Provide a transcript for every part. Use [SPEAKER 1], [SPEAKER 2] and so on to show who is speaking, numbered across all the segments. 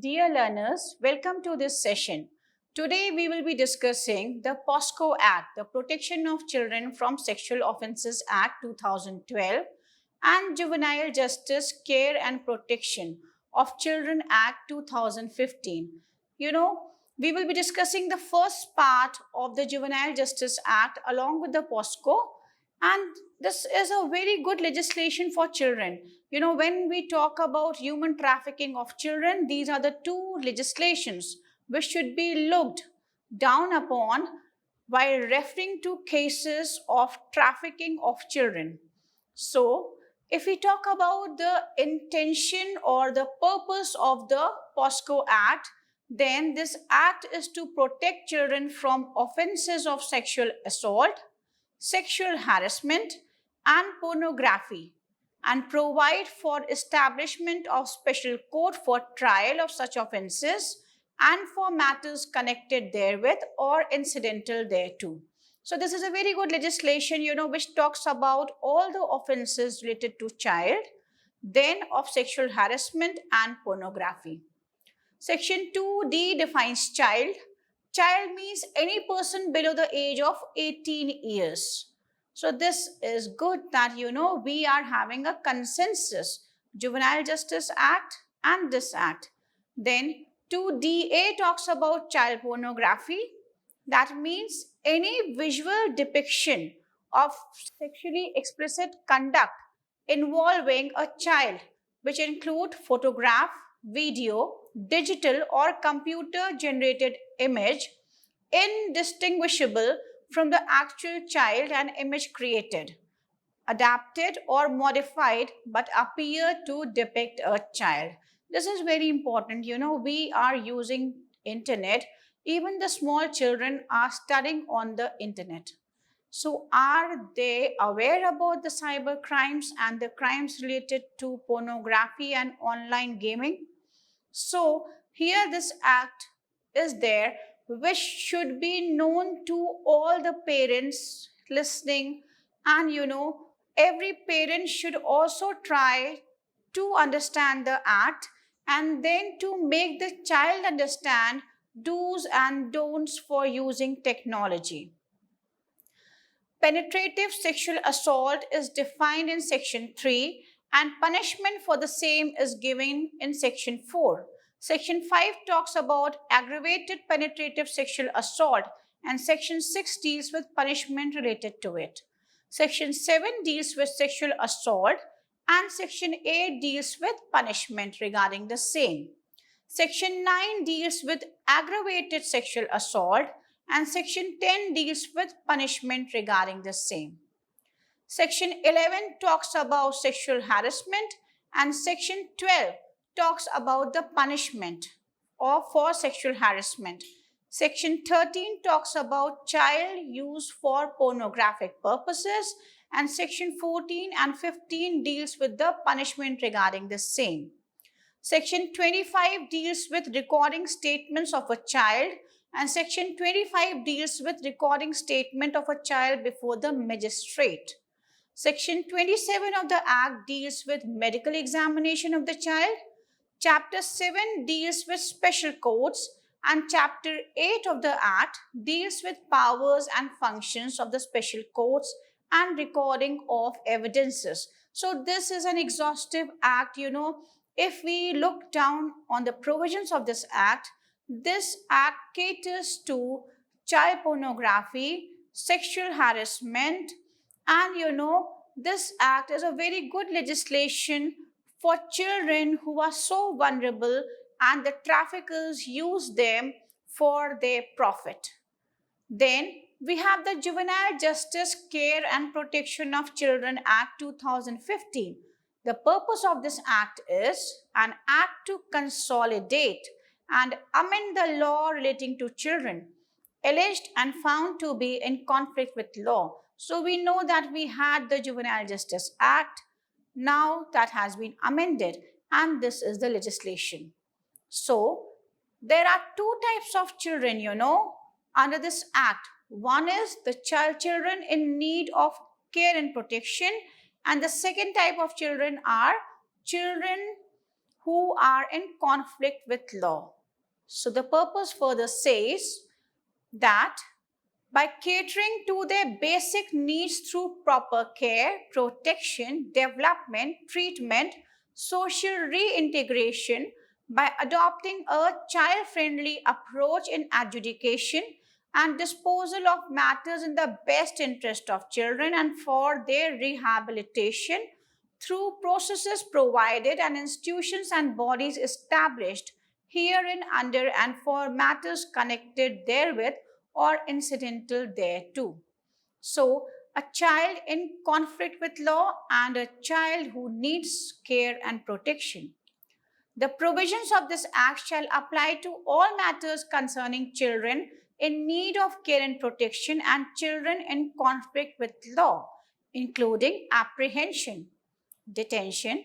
[SPEAKER 1] Dear learners, welcome to this session. Today we will be discussing the POCSO Act, the Protection of Children from Sexual Offences Act 2012 and Juvenile Justice Care and Protection of Children Act 2015. We will be discussing the first part of the Juvenile Justice Act along with the POCSO, and this is a very good legislation for children. When we talk about human trafficking of children, these are the two legislations which should be looked down upon while referring to cases of trafficking of children. So, if we talk about the intention or the purpose of the POCSO Act, then this act is to protect children from offenses of sexual assault, sexual harassment, and pornography, and provide for establishment of special court for trial of such offences and for matters connected therewith or incidental thereto. So this is a very good legislation, which talks about all the offences related to child, then of sexual harassment and pornography. Section 2D defines child. Child means any person below the age of 18 years. So this is good that we are having a consensus, Juvenile Justice Act and this act. Then 2DA talks about child pornography. That means any visual depiction of sexually explicit conduct involving a child, which include photograph, video, digital or computer generated image, indistinguishable from the actual child and image created, adapted or modified but appear to depict a child. This is very important. We are using internet. Even the small children are studying on the internet. So are they aware about the cyber crimes and the crimes related to pornography and online gaming? So here this act is there, which should be known to all the parents listening, and every parent should also try to understand the act and then to make the child understand do's and don'ts for using technology. Penetrative sexual assault is defined in Section 3 and punishment for the same is given in Section 4. Section 5 talks about aggravated penetrative sexual assault and Section 6 deals with punishment related to it. Section 7 deals with sexual assault and Section 8 deals with punishment regarding the same. Section 9 deals with aggravated sexual assault and Section 10 deals with punishment regarding the same. Section 11 talks about sexual harassment and Section 12 talks about the punishment for sexual harassment. Section 13 talks about child use for pornographic purposes and Section 14 and 15 deals with the punishment regarding the same. Section 25 deals with recording statements of a child and Section 25 deals with recording statement of a child before the magistrate. Section 27 of the Act deals with medical examination of the child. Chapter 7 deals with special courts and Chapter 8 of the Act deals with powers and functions of the special courts and recording of evidences. So this is an exhaustive act. If we look down on the provisions of this act caters to child pornography, sexual harassment, and this act is a very good legislation for children who are so vulnerable and the traffickers use them for their profit. Then we have the Juvenile Justice Care and Protection of Children Act 2015. The purpose of this act is an act to consolidate and amend the law relating to children alleged and found to be in conflict with law. So we know that we had the Juvenile Justice Act. Now that has been amended and this is the legislation. So there are two types of children, under this act. One is the children in need of care and protection, and the second type of children are children who are in conflict with law. So the purpose further says that by catering to their basic needs through proper care, protection, development, treatment, social reintegration, by adopting a child friendly approach in adjudication and disposal of matters in the best interest of children and for their rehabilitation through processes provided and institutions and bodies established herein under and for matters connected therewith or incidental thereto. So, a child in conflict with law and a child who needs care and protection. The provisions of this Act shall apply to all matters concerning children in need of care and protection and children in conflict with law, including apprehension, detention,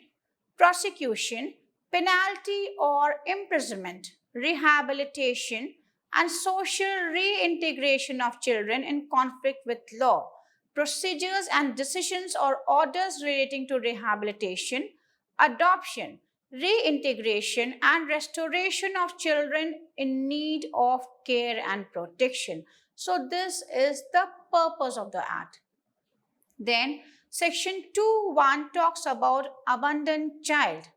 [SPEAKER 1] prosecution, penalty or imprisonment, rehabilitation, and social reintegration of children in conflict with law, procedures and decisions or orders relating to rehabilitation, adoption, reintegration, and restoration of children in need of care and protection. So, this is the purpose of the Act. Then section 2.1 talks about abandoned child.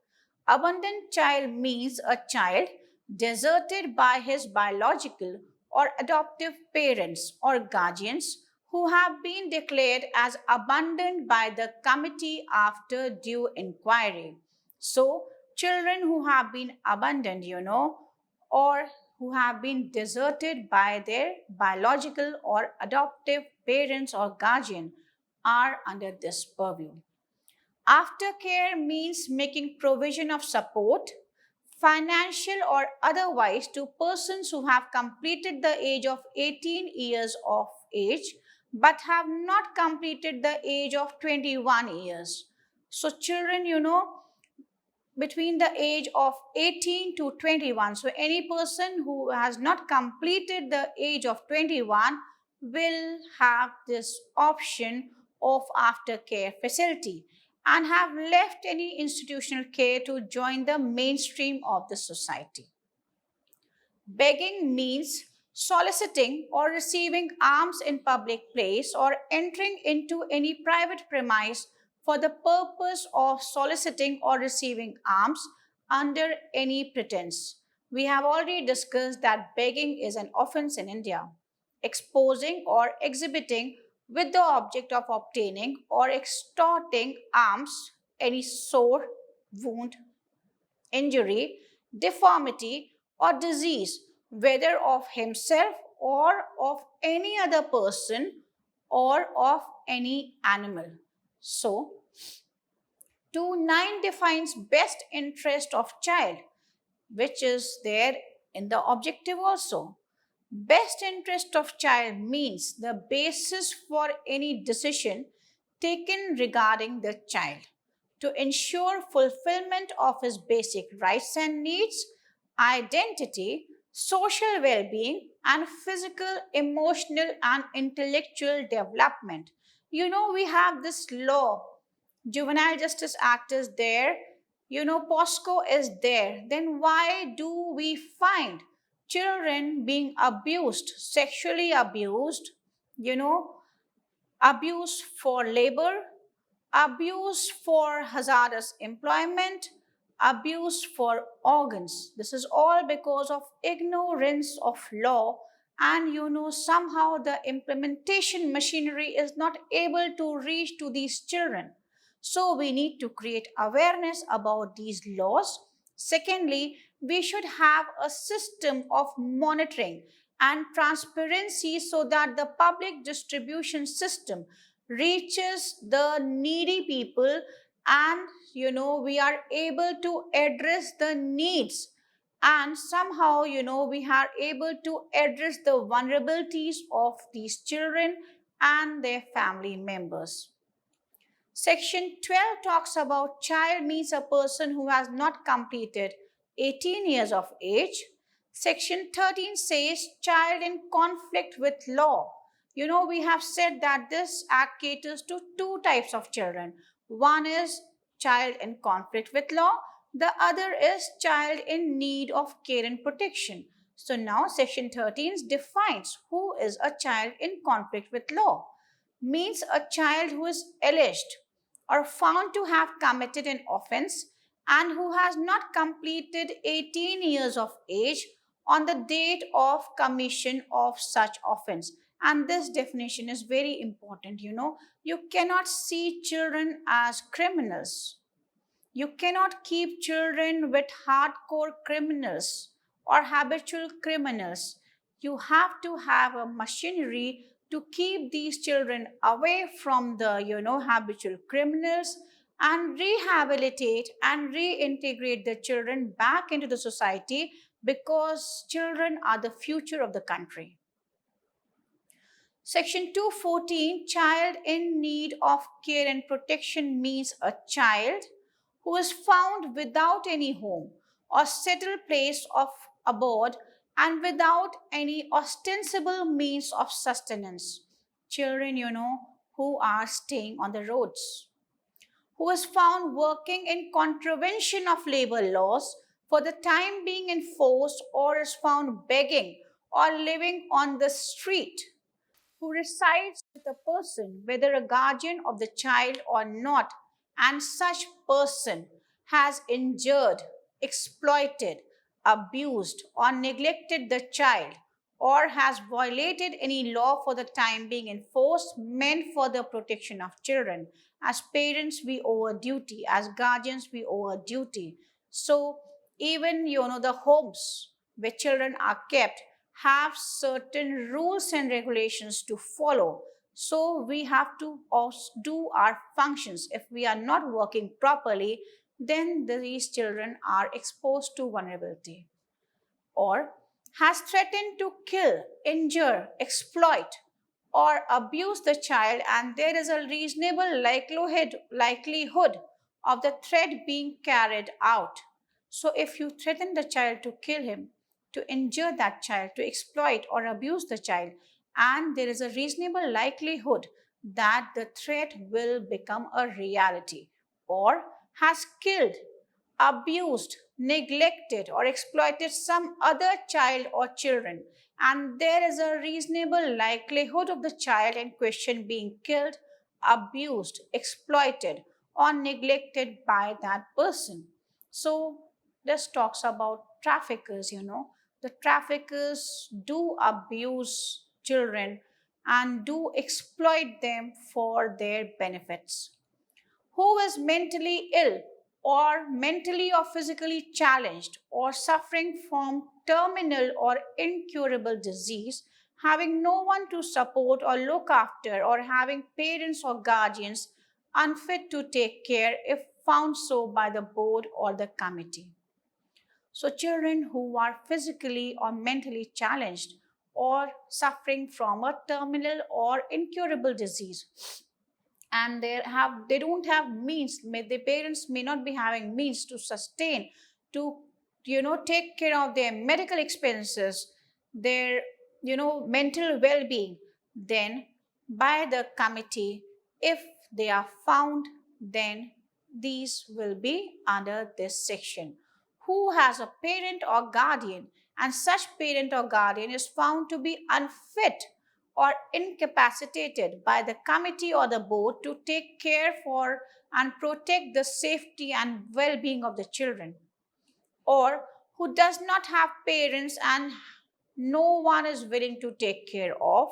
[SPEAKER 1] Abandoned child means a child deserted by his biological or adoptive parents or guardians who have been declared as abandoned by the committee after due inquiry. So, children who have been abandoned, or who have been deserted by their biological or adoptive parents or guardian are under this purview. Aftercare means making provision of support, financial or otherwise, to persons who have completed the age of 18 years of age but have not completed the age of 21 years. So, children, between the age of 18 to 21. So, any person who has not completed the age of 21 will have this option of aftercare facility and have left any institutional care to join the mainstream of the society. Begging means soliciting or receiving alms in public place or entering into any private premise for the purpose of soliciting or receiving alms under any pretense. We have already discussed that begging is an offense in India. Exposing or exhibiting with the object of obtaining or extorting alms, any sore, wound, injury, deformity, or disease, whether of himself or of any other person or of any animal. So, 2.9 defines best interest of child, which is there in the objective also. Best interest of child means the basis for any decision taken regarding the child to ensure fulfillment of his basic rights and needs, identity, social well being, and physical, emotional, and intellectual development. We have this law, Juvenile Justice Act is there, POSCO is there. Then why do we find children being abused, sexually abused, abuse for labor, abuse for hazardous employment, abuse for organs? This is all because of ignorance of law, and somehow the implementation machinery is not able to reach to these children. So we need to create awareness about these laws. Secondly, we should have a system of monitoring and transparency so that the public distribution system reaches the needy people, and we are able to address the needs, and somehow we are able to address the vulnerabilities of these children and their family members. Section 12 talks about child means a person who has not completed 18 years of age. Section 13 says child in conflict with law. We have said that this act caters to two types of children. One is child in conflict with law, The other is child in need of care and protection. So now section 13 defines who is a child in conflict with law. Means a child who is alleged or found to have committed an offense and who has not completed 18 years of age on the date of commission of such offense. And this definition is very important. You cannot see children as criminals. You cannot keep children with hardcore criminals or habitual criminals. You have to have a machinery to keep these children away from the habitual criminals and rehabilitate and reintegrate the children back into the society, because children are the future of the country. Section 214, child in need of care and protection, means a child who is found without any home or settled place of abode and without any ostensible means of sustenance. Children, who are staying on the roads, who is found working in contravention of labor laws for the time being enforced, or is found begging or living on the street, who resides with a person, whether a guardian of the child or not, and such person has injured, exploited, abused, or neglected the child, or has violated any law for the time being enforced meant for the protection of children. As parents, we owe a duty. As guardians, we owe a duty. So, even the homes where children are kept have certain rules and regulations to follow. So we have to also do our functions. If we are not working properly, then these children are exposed to vulnerability. Or has threatened to kill, injure, exploit, or abuse the child, and there is a reasonable likelihood of the threat being carried out. So if you threaten the child to kill him, to injure that child, to exploit or abuse the child, and there is a reasonable likelihood that the threat will become a reality, or has killed, abused, neglected, or exploited some other child or children, and there is a reasonable likelihood of the child in question being killed, abused, exploited, or neglected by that person. So, this talks about traffickers. The traffickers do abuse children and do exploit them for their benefits. Who is mentally ill or mentally or physically challenged or suffering from terminal or incurable disease, having no one to support or look after, or having parents or guardians unfit to take care if found so by the board or the committee. So, children who are physically or mentally challenged or suffering from a terminal or incurable disease, and they don't have means, their parents may not be having means to sustain, to take care of their medical expenses, their mental well-being, then by the committee, if they are found, then these will be under this section. Who has a parent or guardian, and such parent or guardian is found to be unfit or incapacitated by the committee or the board to take care for and protect the safety and well-being of the children, or who does not have parents and no one is willing to take care of,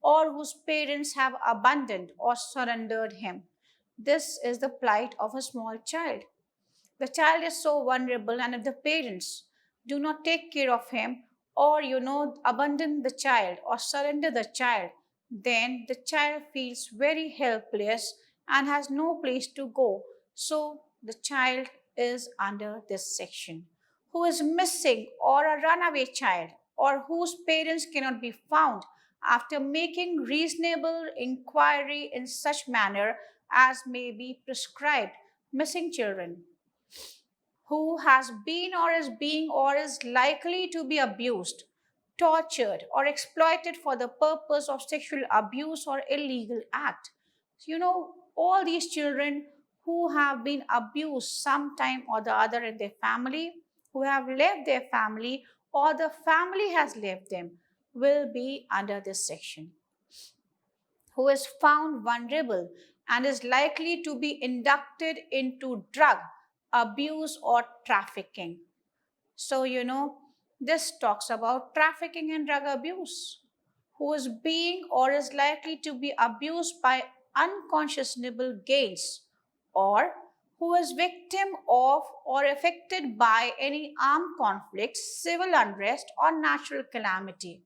[SPEAKER 1] or whose parents have abandoned or surrendered him. This is the plight of a small child. The child is so vulnerable, and if the parents do not take care of him, or abandon the child or surrender the child, then the child feels very helpless and has no place to go. So the child is under this section. Who is missing or a runaway child, or whose parents cannot be found after making reasonable inquiry in such manner as may be prescribed. Missing children who has been or is being or is likely to be abused, tortured, or exploited for the purpose of sexual abuse or illegal act. All these children who have been abused sometime or the other in their family, who have left their family, or the family has left them, will be under this section. Who is found vulnerable and is likely to be inducted into drug abuse or trafficking. So, this talks about trafficking and drug abuse. Who is being or is likely to be abused by unconscionable gains, or who is victim of or affected by any armed conflict, civil unrest, or natural calamity.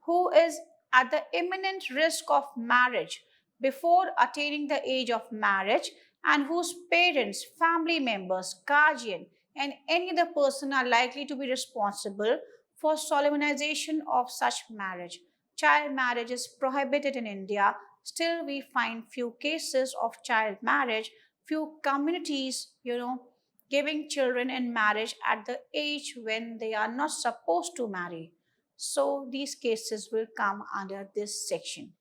[SPEAKER 1] Who is at the imminent risk of marriage before attaining the age of marriage, and whose parents, family members, guardian, and any other person are likely to be responsible for solemnization of such marriage. Child marriage is prohibited in India. Still, we find few cases of child marriage, few communities, giving children in marriage at the age when they are not supposed to marry. So these cases will come under this section.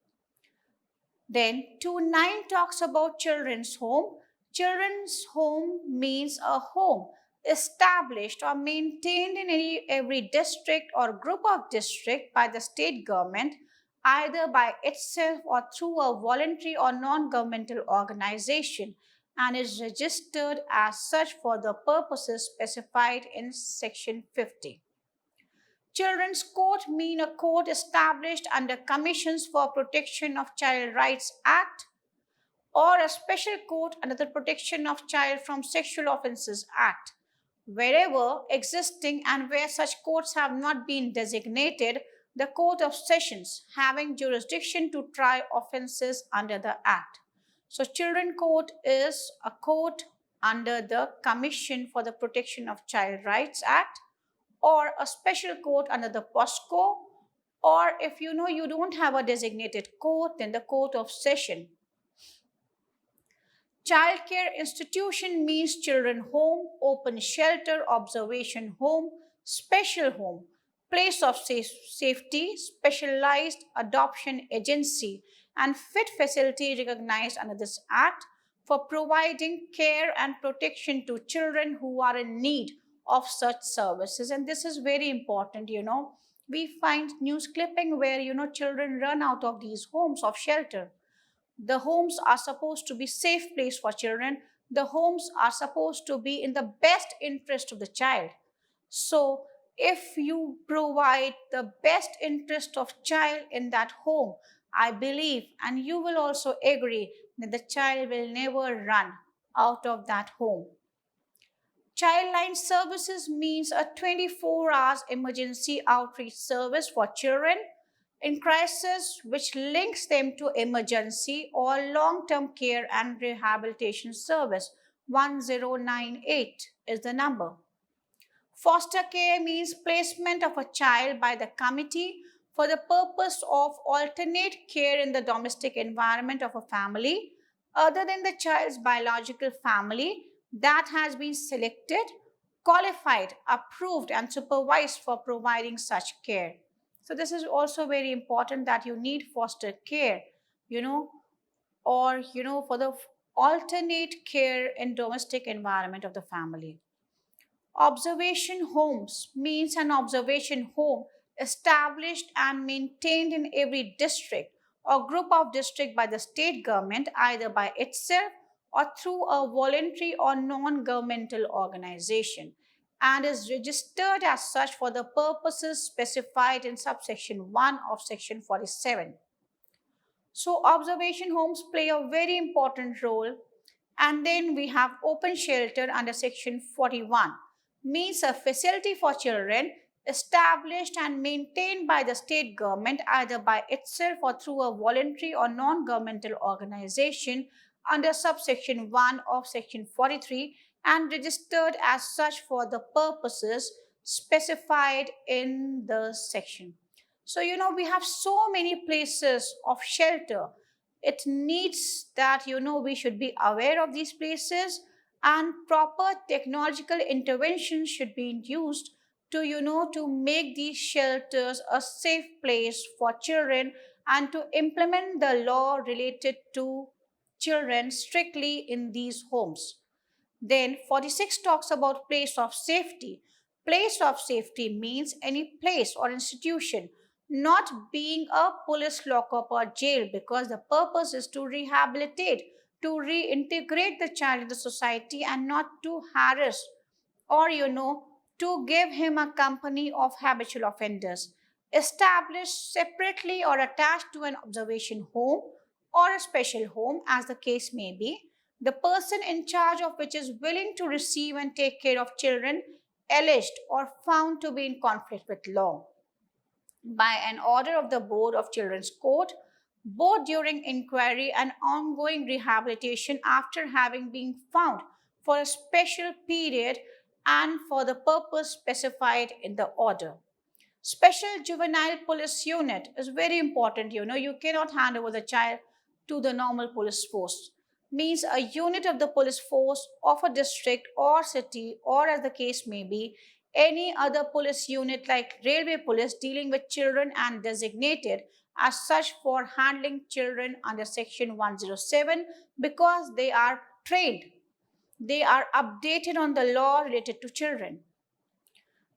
[SPEAKER 1] Then 2.9 talks about children's home. Children's home means a home established or maintained in every district or group of district by the state government, either by itself or through a voluntary or non-governmental organization, and is registered as such for the purposes specified in section 50. Children's Court mean a court established under Commissions for Protection of Child Rights Act, or a special court under the Protection of Child from Sexual Offences Act. Wherever existing and where such courts have not been designated, the Court of Sessions having jurisdiction to try offences under the Act. So Children Court is a court under the Commission for the Protection of Child Rights Act, or a special court under the POCSO, or if you don't have a designated court, then the Court of Session. Child care institution means children home, open shelter, observation home, special home, place of safety, specialized adoption agency, and fit facility recognized under this Act for providing care and protection to children who are in need of such services. And this is very important. We find news clipping where children run out of these homes of shelter. The homes are supposed to be safe place for children. The homes are supposed to be in the best interest of the child. So if you provide the best interest of child in that home, I believe, and you will also agree, that the child will never run out of that home. Childline services means a 24 hours emergency outreach service for children in crisis, which links them to emergency or long-term care and rehabilitation service. 1098 is the number. Foster care means placement of a child by the committee for the purpose of alternate care in the domestic environment of a family other than the child's biological family that has been selected, qualified, approved, and supervised for providing such care. So this is also very important that you need foster care, or for the alternate care in domestic environment of the family. Observation homes means an observation home established and maintained in every district or group of district by the state government, either by itself or through a voluntary or non-governmental organization, and is registered as such for the purposes specified in subsection 1 of section 47. So observation homes play a very important role. And then we have open shelter under section 41, means a facility for children established and maintained by the state government, either by itself or through a voluntary or non-governmental organization under subsection 1 of section 43, and registered as such for the purposes specified in the section. So, we have so many places of shelter. It needs that, we should be aware of these places, and proper technological intervention should be used to make these shelters a safe place for children and to implement the law related to children strictly in these homes. Then 46 talks about place of safety. Place of safety means any place or institution, not being a police lockup or jail, because the purpose is to rehabilitate, to reintegrate the child in the society and not to harass or to give him a company of habitual offenders. Established separately or attached to an observation home or a special home, as the case may be, the person in charge of which is willing to receive and take care of children alleged or found to be in conflict with law. By an order of the Board of Children's Court, both during inquiry and ongoing rehabilitation after having been found for a special period and for the purpose specified in the order. Special juvenile police unit is very important. You cannot hand over the child to the normal police force. Means a unit of the police force of a district or city, or as the case may be, any other police unit like railway police dealing with children and designated as such for handling children under section 107, because they are trained, they are updated on the law related to children.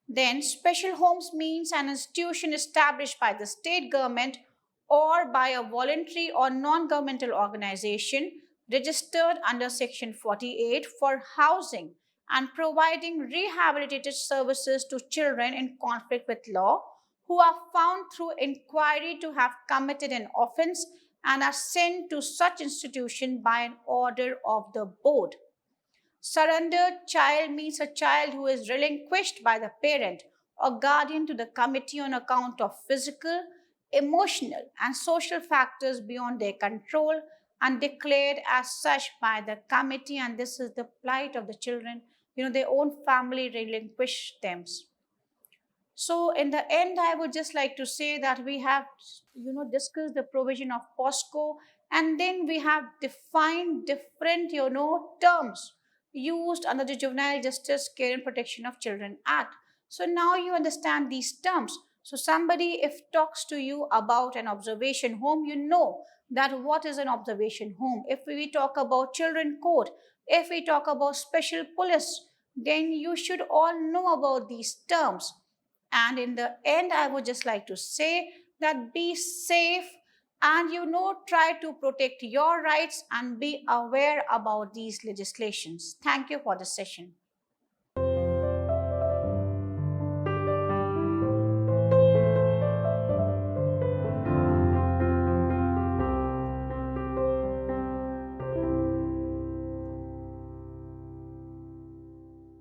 [SPEAKER 1] Then, special homes means an institution established by the state government or by a voluntary or non governmental organization registered under Section 48 for housing and providing rehabilitative services to children in conflict with law who are found through inquiry to have committed an offense and are sent to such institution by an order of the board. Surrendered child means a child who is relinquished by the parent or guardian to the committee on account of physical, emotional, and social factors beyond their control and declared as such by the committee. And this is the plight of the children. Their own family relinquish them. So, in the end, I would just like to say that we have, discussed the provision of POSCO, and then we have defined different, terms used under the Juvenile Justice Care and Protection of Children Act. So now you understand these terms. So somebody if talks to you about an observation home, you know that what is an observation home. If we talk about children court, if we talk about special police, then you should all know about these terms. And in the end, I would just like to say that be safe and try to protect your rights and be aware about these legislations. Thank you for the session.